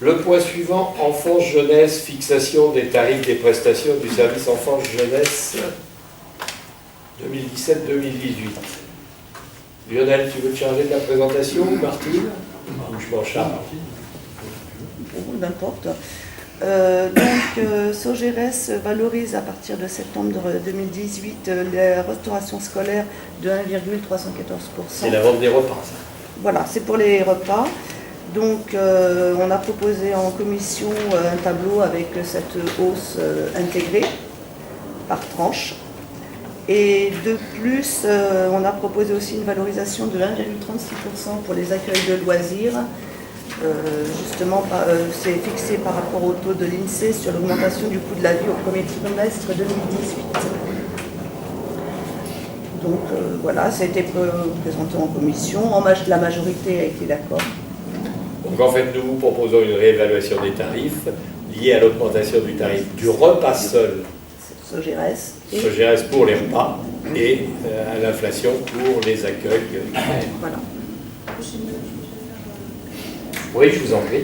Le point suivant, enfance-jeunesse, fixation des tarifs des prestations du service enfance-jeunesse 2017-2018. Lionel, tu veux te charger de la présentation ou Martine? Ou je m'en charge? N'importe. Sogeres valorise à partir de septembre 2018 la restauration scolaire de 1,314%. C'est la vente des repas, ça. Voilà, c'est pour les repas. Donc, on a proposé en commission un tableau avec cette hausse intégrée par tranche. Et de plus, on a proposé aussi une valorisation de 1,36% pour les accueils de loisirs. Justement, c'est fixé par rapport au taux de l'INSEE sur l'augmentation du coût de la vie au premier trimestre 2018. Donc voilà, ça a été présenté en commission. La majorité a été d'accord. Donc en fait, nous vous proposons une réévaluation des tarifs liée à l'augmentation du tarif du repas seul, Sogeres pour les repas, et à l'inflation pour les accueils. Voilà. Oui, je vous en prie.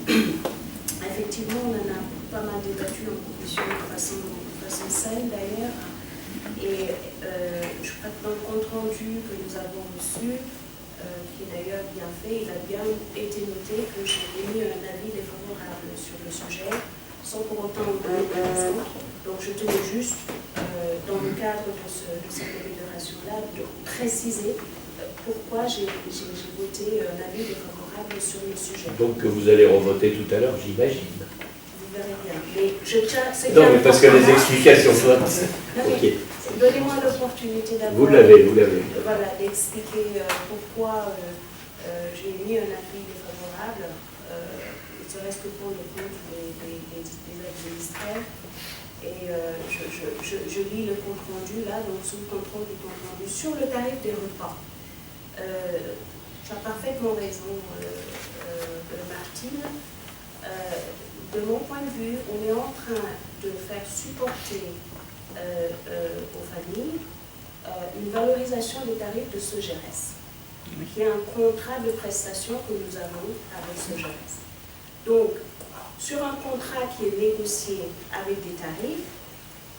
Effectivement, on en a pas mal débattu en commission de façon saine d'ailleurs. Et je crois que dans le compte rendu que nous avons reçu, qui est d'ailleurs bien fait, il a bien été noté que j'ai émis un avis défavorable sur le sujet, sans pour autant vous donner de raison. Donc je tenais juste, dans le cadre de cette délibération-là, de préciser pourquoi j'ai voté un avis défavorable sur le sujet. Donc que vous allez revoter tout à l'heure, j'imagine. Vous verrez bien. Mais je tiens... Non, mais parce que les explications sont... Ok. Donnez-moi l'opportunité d'abord... Vous l'avez. Voilà, d'expliquer pourquoi j'ai mis un avis défavorable, ne serait-ce que pour le compte des administrés. Et je lis le compte rendu là, donc sous le contrôle du compte rendu, sur le tarif des repas. Tu as parfaitement raison, Martine. De mon point de vue, on est en train de faire supporter aux familles une valorisation des tarifs de Sogeres, qui est un contrat de prestation que nous avons avec Sogeres. Donc, sur un contrat qui est négocié avec des tarifs,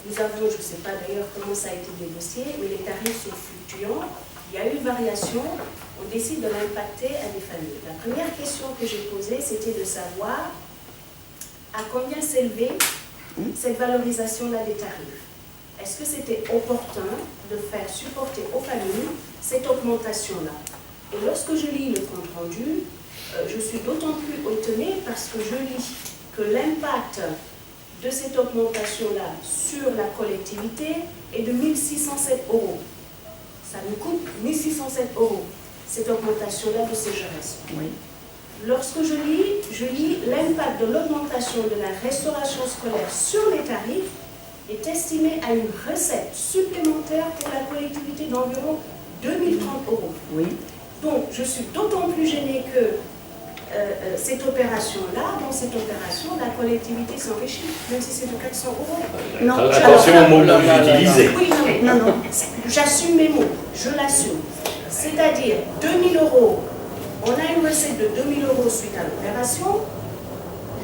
nous avons, je ne sais pas d'ailleurs comment ça a été négocié, mais les tarifs sont fluctuants, il y a eu une variation, on décide de l'impacter à des familles. La première question que j'ai posée, c'était de savoir à combien s'élevait cette valorisation-là des tarifs. Est-ce que c'était opportun de faire supporter aux familles cette augmentation-là? Et lorsque je lis le compte rendu, je suis d'autant plus étonnée parce que je lis que l'impact de cette augmentation-là sur la collectivité est de 1 607 €. Ça nous coûte 1 607 €, cette augmentation-là de Sogeres. Oui. Lorsque je lis l'impact de l'augmentation de la restauration scolaire sur les tarifs est estimé à une recette supplémentaire pour la collectivité d'environ 2030 €. Oui. Donc, je suis d'autant plus gênée que cette opération-là, dans cette opération, la collectivité s'enrichit, même si c'est de 400 €. Non, attention aux mots que vous utilisez. Oui, non, non. J'assume mes mots, je l'assume. C'est-à-dire 2000 €, on a une recette de 2000 € suite à l'opération.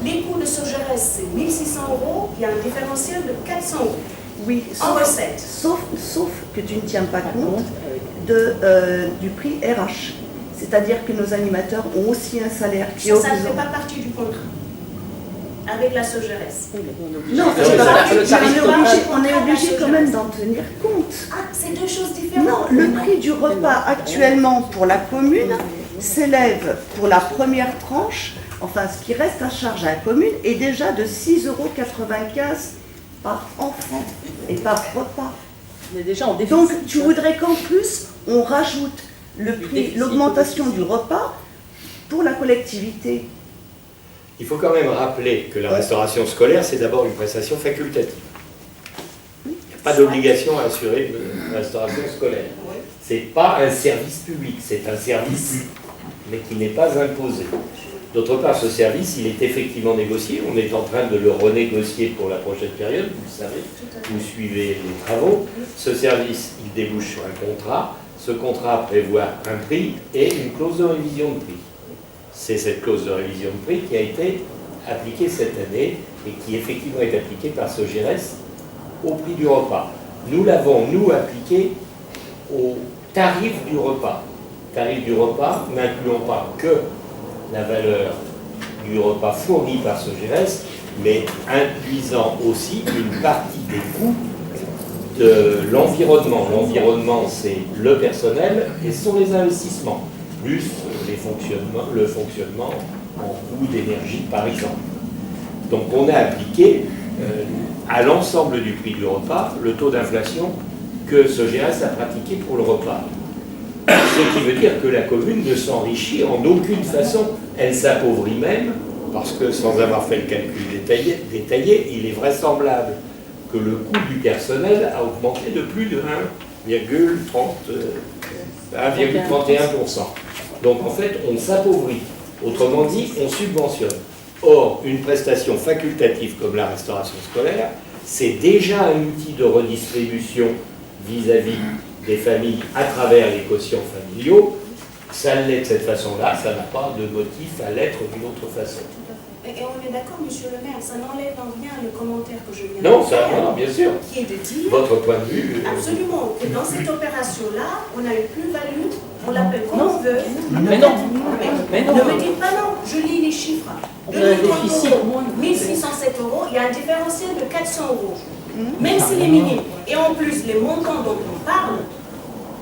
Les coûts de Sogeres, c'est 1 600 €, il y a un différentiel de 400 €. Oui, en recette. Sauf que tu ne tiens pas compte du prix RH. C'est-à-dire que nos animateurs ont aussi un salaire qui est ça ne fait pas partie du contrat avec la Sogeres. Non, on est obligé quand même d'en tenir compte. Ah, c'est deux choses différentes. Non, le prix du repas actuellement pour la commune s'élève pour la première tranche, enfin ce qui reste à charge à la commune, est déjà de 6,95 € par enfant et par repas. On est déjà en déficit. Donc tu voudrais qu'en plus on rajoute le prix, l'augmentation du repas pour la collectivité. Il faut quand même rappeler que la restauration scolaire, c'est d'abord une prestation facultative. Il n'y a pas d'obligation à assurer une restauration scolaire. Ce n'est pas un service public, c'est un service, mais qui n'est pas imposé. D'autre part, ce service, il est effectivement négocié. On est en train de le renégocier pour la prochaine période, vous le savez, vous suivez les travaux. Ce service, il débouche sur un contrat. Ce contrat prévoit un prix et une clause de révision de prix. c'est cette clause de révision de prix qui a été appliquée cette année et qui effectivement est appliquée par Sogeres au prix du repas. Nous l'avons, nous, appliqué au tarif du repas. Tarif du repas n'incluant pas que la valeur du repas fourni par Sogeres, mais incluant aussi une partie des coûts de l'environnement. L'environnement, c'est le personnel et ce sont les investissements, plus le fonctionnement en coût d'énergie, par exemple. Donc on a appliqué à l'ensemble du prix du repas le taux d'inflation que Sogeres a pratiqué pour le repas. Ce qui veut dire que la commune ne s'enrichit en aucune façon. Elle s'appauvrit même, parce que sans avoir fait le calcul détaillé, il est vraisemblable que le coût du personnel a augmenté de plus de 1,31%. Donc en fait, on s'appauvrit. Autrement dit, on subventionne. Or, une prestation facultative comme la restauration scolaire, c'est déjà un outil de redistribution vis-à-vis des familles à travers les quotients familiaux. Ça l'est de cette façon-là, ça n'a pas de motif à l'être d'une autre façon. Et on est d'accord, monsieur le maire, ça n'enlève en rien le commentaire que je viens Non, de faire. non, bien sûr. Qui est de dire, votre point de vue. absolument, que dans cette opération-là, on a une plus-value, on l'appelle comme on veut. Mais non. Ne me dites pas non, je lis les chiffres. On a un déficit. 1607 euros, il y a un différentiel de 400 euros. Même s'il est minime. Et en plus, les montants dont on parle,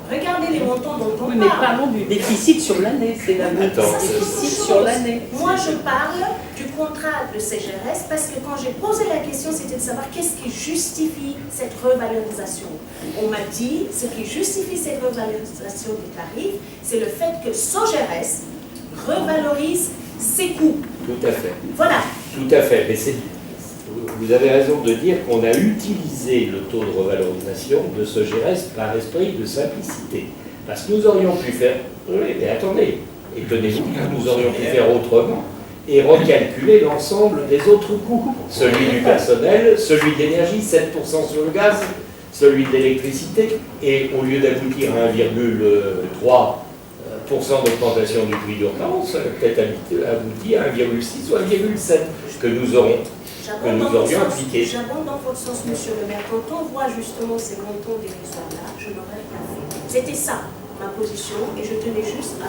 regardez les montants dont on Oui, mais parle. parlons du déficit sur l'année. C'est la déficit sur l'année. Moi, je parle du contrat de CGRS parce que quand j'ai posé la question, c'était de savoir qu'est-ce qui justifie cette revalorisation. On m'a dit, ce qui justifie cette revalorisation des tarifs, c'est le fait que CGRS revalorise ses coûts. Tout à fait. Voilà. Tout à fait. Mais vous avez raison de dire qu'on a utilisé le taux de revalorisation de Sogeres par esprit de simplicité. Parce que nous aurions pu faire... Oui, mais attendez, et tenez-vous, nous aurions pu faire autrement et recalculer l'ensemble des autres coûts. Celui du personnel, celui de l'énergie, 7% sur le gaz, celui de l'électricité, et au lieu d'aboutir à 1,3% d'augmentation du prix du repas, ça peut-être abouti à 1,6 ou 1,7 que nous aurions appliqué. J'abonde dans votre sens, monsieur le maire. Quand on voit justement ces montants dérisoires-là, je n'aurais pas fait. C'était ça, ma position, et je tenais juste à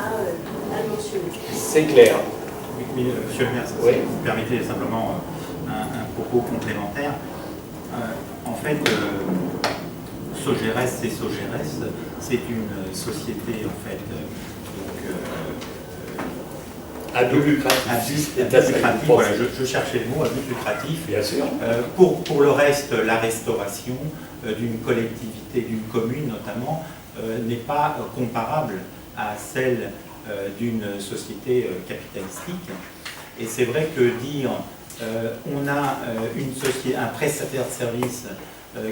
le mentionner. C'est clair. Oui, monsieur le maire, si Oui. vous permettez simplement un propos complémentaire. En fait, Sogeres, c'est une société en fait À but lucratif. à but lucratif. Voilà, je cherchais le mot, à but lucratif. Bien sûr. Pour le reste, la restauration d'une collectivité, d'une commune notamment, n'est pas comparable à celle d'une société capitalistique. Et c'est vrai que dire on a un prestataire de service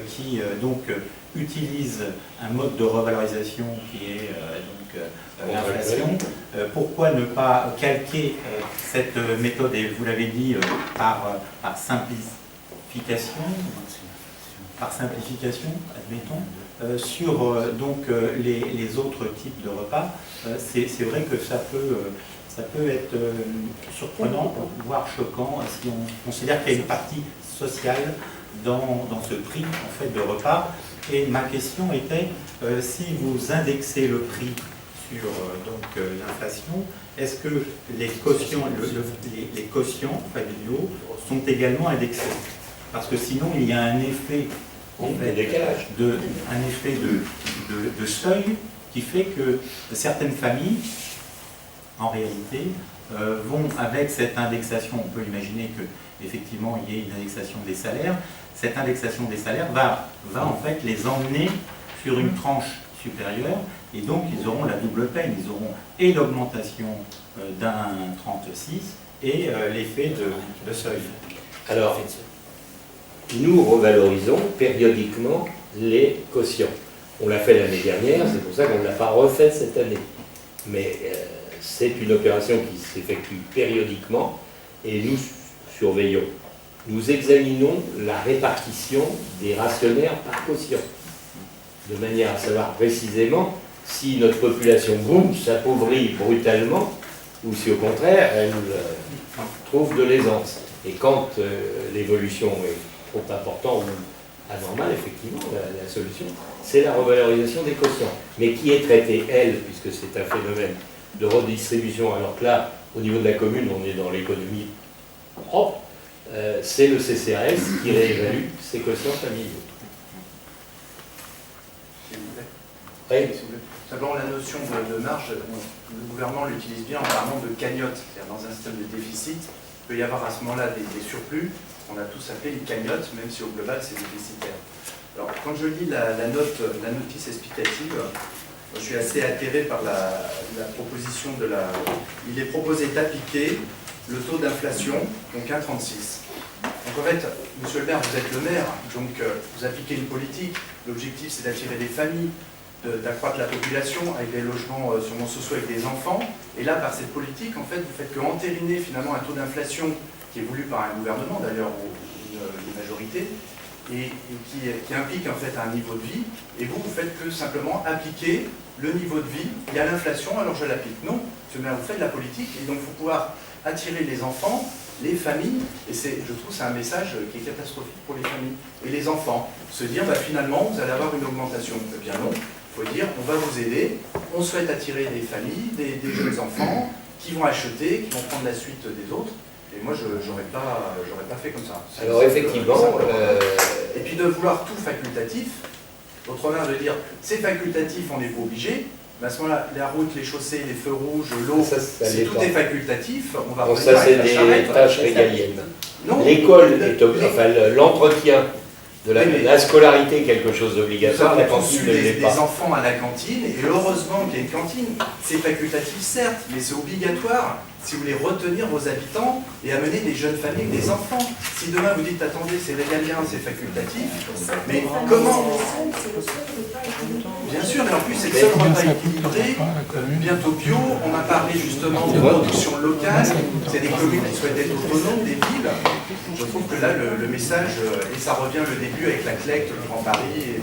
qui donc utilise un mode de revalorisation qui est l'inflation, pourquoi ne pas calquer cette méthode, et vous l'avez dit, par simplification, admettons, sur donc les autres types de repas. C'est vrai que ça peut être surprenant, voire choquant, si on considère qu'il y a une partie sociale dans ce prix en fait, de repas. Et ma question était, si vous indexez le prix sur l'inflation, est-ce que les quotients, les quotients familiaux sont également indexés? Parce que sinon, il y a un effet, en fait, un effet de seuil qui fait que certaines familles, en réalité, vont avec cette indexation, on peut imaginer qu'effectivement il y ait une indexation des salaires, cette indexation des salaires va en fait les emmener sur une tranche supérieure, et donc ils auront la double peine, ils auront et l'augmentation d'un 36 et l'effet de seuil. Alors, nous revalorisons périodiquement les quotients. On l'a fait l'année dernière, c'est pour ça qu'on ne l'a pas refait cette année. Mais c'est une opération qui s'effectue périodiquement et nous surveillons. Nous examinons la répartition des rationnaires par quotient, de manière à savoir précisément si notre population, boum, s'appauvrit brutalement, ou si au contraire elle trouve de l'aisance. Et quand l'évolution est trop importante ou anormale, effectivement, la solution, c'est la revalorisation des quotients. Mais qui est traitée, elle, puisque c'est un phénomène de redistribution, alors que là, au niveau de la commune, on est dans l'économie propre, c'est le CCAS qui réévalue ses quotients familiaux. Oui. Simplement, la notion de marge, le gouvernement l'utilise bien en parlant de cagnotte. C'est-à-dire, dans un système de déficit, il peut y avoir à ce moment-là des surplus, qu'on a tous appelé une cagnotte, même si au global c'est déficitaire. Alors, quand je lis la notice explicative, je suis assez atterré par la proposition de la... Il est proposé d'appliquer le taux d'inflation, donc 1,36. Donc en fait, monsieur le maire, vous êtes le maire, donc vous appliquez une politique. L'objectif, c'est d'attirer des familles, d'accroître la population avec des logements sûrement sociaux avec des enfants. Et là, par cette politique, en fait, vous faites que entériner finalement un taux d'inflation qui est voulu par un gouvernement, d'ailleurs, ou une majorité, et qui implique en fait un niveau de vie. Et vous faites que simplement appliquer le niveau de vie. Il y a l'inflation, alors je l'applique. Non, monsieur le maire, vous faites de la politique, et donc il faut pouvoir attirer les enfants, les familles, et je trouve que c'est un message qui est catastrophique pour les familles. Et les enfants, se dire, finalement, vous allez avoir une augmentation. Eh bien non. Il faut dire, on va vous aider, on souhaite attirer des familles, des jeunes enfants qui vont acheter, qui vont prendre la suite des autres. Et moi, je n'aurais pas fait comme ça. Alors effectivement... Et puis de vouloir tout facultatif, autrement de dire, c'est facultatif, on n'est pas obligé, mais à ce moment-là, la route, les chaussées, les feux rouges, l'eau, si tout est facultatif, on va... Donc ça, c'est des tâches régaliennes. L'école, l'entretien de la scolarité est quelque chose d'obligatoire, la cantine ne l'est pas. Des enfants à la cantine, et heureusement qu'il y a une cantine. C'est facultatif certes, mais c'est obligatoire si vous voulez retenir vos habitants et amener des jeunes familles, des enfants. Si demain vous dites, attendez, c'est régalien, c'est facultatif, mais comment... Bien sûr, mais en plus c'est le seul repas équilibré, bientôt bio, on a parlé justement de production locale, c'est des communes qui souhaitent être autonomes, des villes. Je trouve que là, le message, et ça revient le début avec la CLEC, le Grand Paris...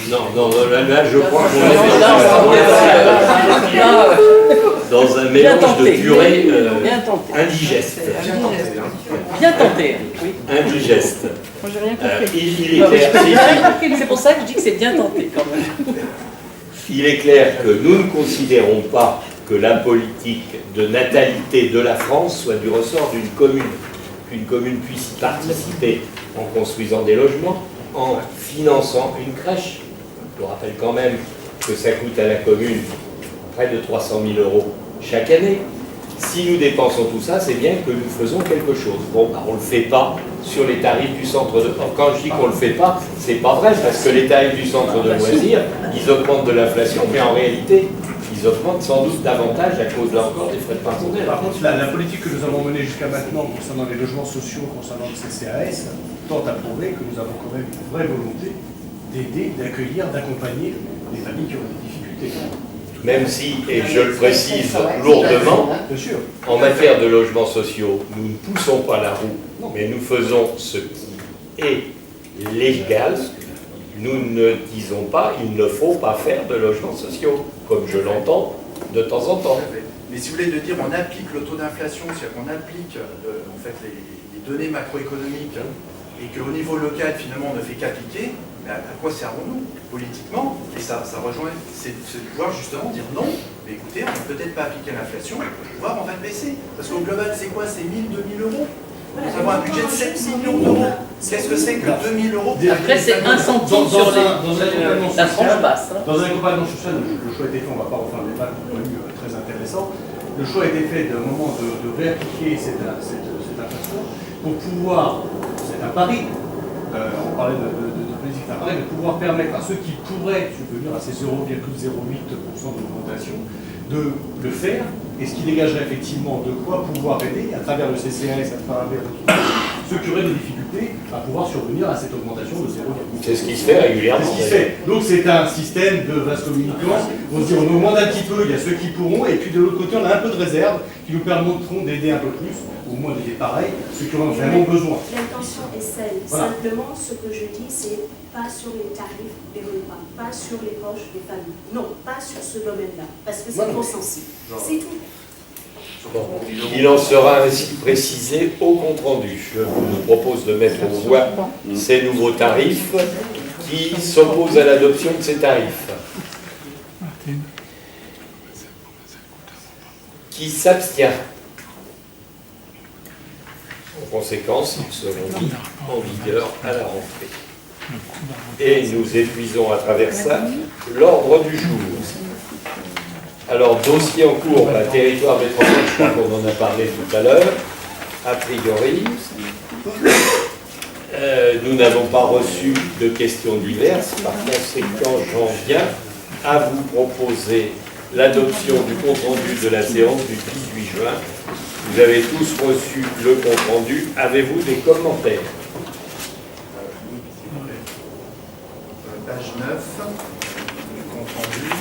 Non, là, je crois qu'on est dans un mélange de purée indigeste. Bien tenté, oui. Indigeste. Moi, j'ai rien compris. Il est clair. C'est pour ça que je dis que c'est bien tenté quand même. Il est clair que nous ne considérons pas que la politique de natalité de la France soit du ressort d'une commune. Qu'une commune puisse participer en construisant des logements, en finançant une crèche. Je vous rappelle quand même que ça coûte à la commune près de 300 000 € chaque année. Si nous dépensons tout ça, c'est bien que nous faisons quelque chose. Bon, on ne le fait pas sur les tarifs du centre de... Quand je dis qu'on ne le fait pas, c'est pas vrai, parce que les tarifs du centre de loisirs, ils augmentent de l'inflation, mais en réalité, ils augmentent sans doute davantage à cause, là encore, des frais de personnel. Par contre, la politique que nous avons menée jusqu'à maintenant concernant les logements sociaux, concernant le CCAS, tente à prouver que nous avons quand même une vraie volonté d'aider, d'accueillir, d'accompagner les familles qui ont des difficultés. Même si, et je le précise lourdement, en matière de logements sociaux, nous ne poussons pas la roue, mais nous faisons ce qui est légal. Nous ne disons pas il ne faut pas faire de logements sociaux, comme je l'entends de temps en temps. Mais si vous voulez de dire on applique le taux d'inflation, c'est-à-dire qu'on applique en fait, les données macroéconomiques et qu'au niveau local, finalement, on ne fait qu'appliquer, mais à quoi servons-nous politiquement? Et ça rejoint, c'est de pouvoir justement dire non, mais écoutez, on ne peut peut-être pas appliquer l'inflation, voire on va le baisser. Parce qu'au global, c'est quoi? C'est 1 000, 2 000 €. Nous avons un budget de 7 millions d'euros. Qu'est-ce que c'est que 2 000 €? Après, c'est un centime sur la tranche basse. Dans un accompagnement social, le choix a été fait, on ne va pas refaire le débat, très intéressant. Le choix a été fait d'un moment de réappliquer cette inflation pour pouvoir, c'est un pari, on parlait de politique, c'est un pari, de pouvoir permettre à ceux qui pourraient subvenir à ces 0,08% d'augmentation de le faire, et ce qui dégagerait effectivement de quoi pouvoir aider à travers le CCAS, à travers ceux qui auraient des difficultés à pouvoir survenir à cette augmentation de 0,8%. C'est ce qui se fait régulièrement. C'est ce qui se fait. Donc c'est un système de vase communicant. On se dit on augmente un petit peu, il y a ceux qui pourront, et puis de l'autre côté on a un peu de réserve qui nous permettront d'aider un peu plus, ou au moins d'aider pareil, ceux qui en ont vraiment besoin. L'intention est saine. Voilà. Simplement, ce que je dis, c'est pas sur les tarifs des repas, pas sur les poches des familles. Non, pas sur ce domaine-là, parce que c'est trop sensible. C'est tout. Bon. Il en sera ainsi précisé au compte-rendu. Je vous propose de mettre en voie ces nouveaux tarifs. Qui s'oppose à l'adoption de ces tarifs? Qui s'abstient? En conséquence, ils seront mis en vigueur à la rentrée. Et nous épuisons à travers ça l'ordre du jour. Alors, dossier en cours, territoire métropole, je crois qu'on en a parlé tout à l'heure. A priori, nous n'avons pas reçu de questions diverses. Par conséquent, j'en viens à vous proposer l'adoption du compte-rendu de la séance du 18 juin. Vous avez tous reçu le compte-rendu. Avez-vous des commentaires? Page 9 du compte-rendu.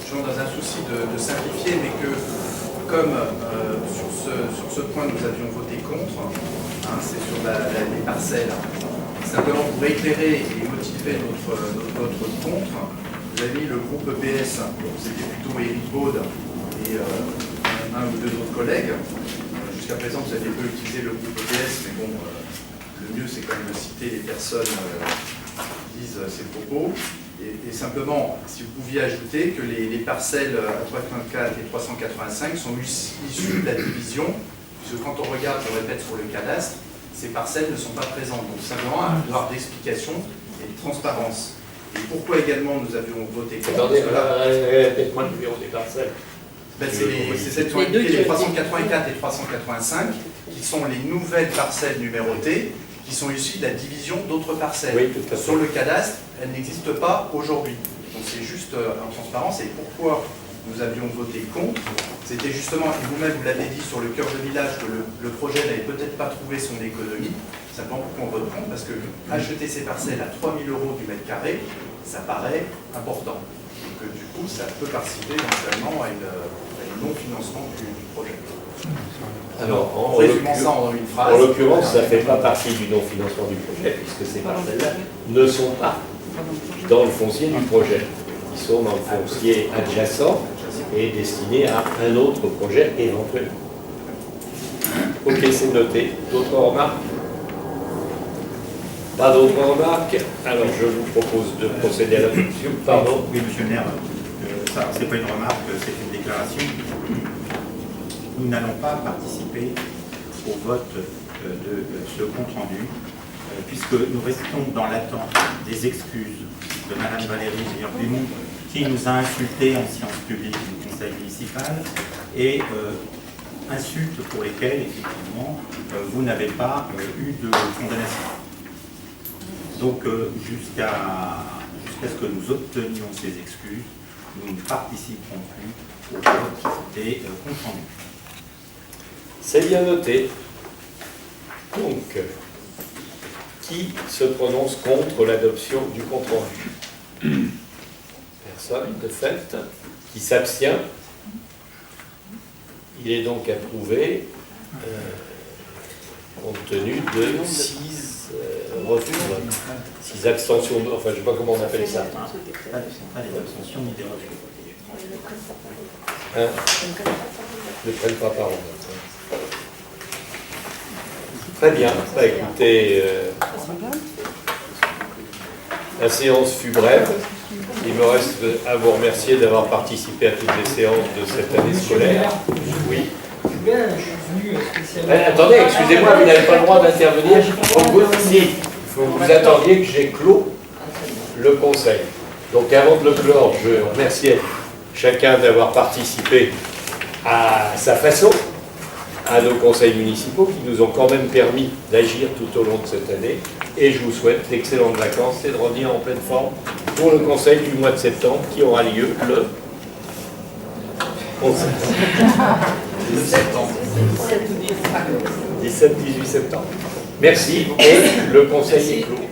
Toujours dans un souci de simplifier, mais que comme sur ce point nous avions voté contre, c'est sur les parcelles, simplement pour éclairer et motiver notre contre, vous avez mis le groupe EPS, c'était plutôt Éric Baud et un ou deux autres collègues. Jusqu'à présent, vous avez peu utilisé le groupe EPS, mais bon, le mieux c'est quand même de citer les personnes qui disent ces propos. Et simplement, si vous pouviez ajouter que les parcelles à 384 et 385 sont issues de la division, puisque quand on regarde, je répète, sur le cadastre, ces parcelles ne sont pas présentes. Donc simplement un devoir d'explication et de transparence. Et pourquoi également nous avions voté contre? Attendez, répète-moi le numéro des parcelles. C'est celles qui ont indiqué les 384 et 385, qui sont les nouvelles parcelles numérotées, qui sont issues de la division d'autres parcelles. Oui, tout à fait. Sur le cadastre, elles n'existent pas aujourd'hui. Donc c'est juste en transparence. Et pourquoi nous avions voté contre? C'était justement, et vous-même vous l'avez dit sur le cœur de village, que le projet n'avait peut-être pas trouvé son économie. Simplement pourquoi on vote contre? Parce que acheter ces parcelles à 3 000 € du mètre carré, ça paraît important. Donc du coup, ça peut participer éventuellement à une non-financement du projet. Alors, en résumant ça en une phrase. En l'occurrence, ça ne fait pas partie du non-financement du projet, puisque ces parcelles-là ne sont pas dans le foncier du projet. Ils sont dans le foncier adjacent et destinés à un autre projet éventuel. Ok, c'est noté. D'autres remarques? Pas d'autres remarques? Alors, je vous propose de procéder à l'adoption. Pardon? Oui, monsieur le maire, ça, c'est pas une remarque, c'est une déclaration. Nous n'allons pas participer au vote de ce compte-rendu, puisque nous restons dans l'attente des excuses de Mme Valérie Géant-Bémont, qui nous a insultés en séance publique du conseil municipal, et insultes pour lesquelles, effectivement, vous n'avez pas eu de condamnation. Donc, jusqu'à ce que nous obtenions ces excuses, nous ne participerons plus au vote des comptes rendus. C'est bien noté. Donc, qui se prononce contre l'adoption du compte-rendu? Personne, de fait. Qui s'abstient? Il est donc approuvé, compte tenu de 6 refus, 6 abstentions, enfin je ne sais pas comment on appelle ça. Pas des abstentions ni des refus. Hein? Ne prennent pas parole. Très bien. Bah, écoutez, la séance fut brève. Il me reste à vous remercier d'avoir participé à toutes les séances de cette année scolaire. Oui. Attendez, excusez-moi, vous n'avez pas le droit d'intervenir. Il faut que vous attendiez que j'ai clos le conseil. Donc avant de le clore, je remercie chacun d'avoir participé à sa façon à nos conseils municipaux qui nous ont quand même permis d'agir tout au long de cette année. Et je vous souhaite d'excellentes vacances et de revenir en pleine forme pour le conseil du mois de septembre qui aura lieu le 17-18 septembre. Merci et le conseil est clos.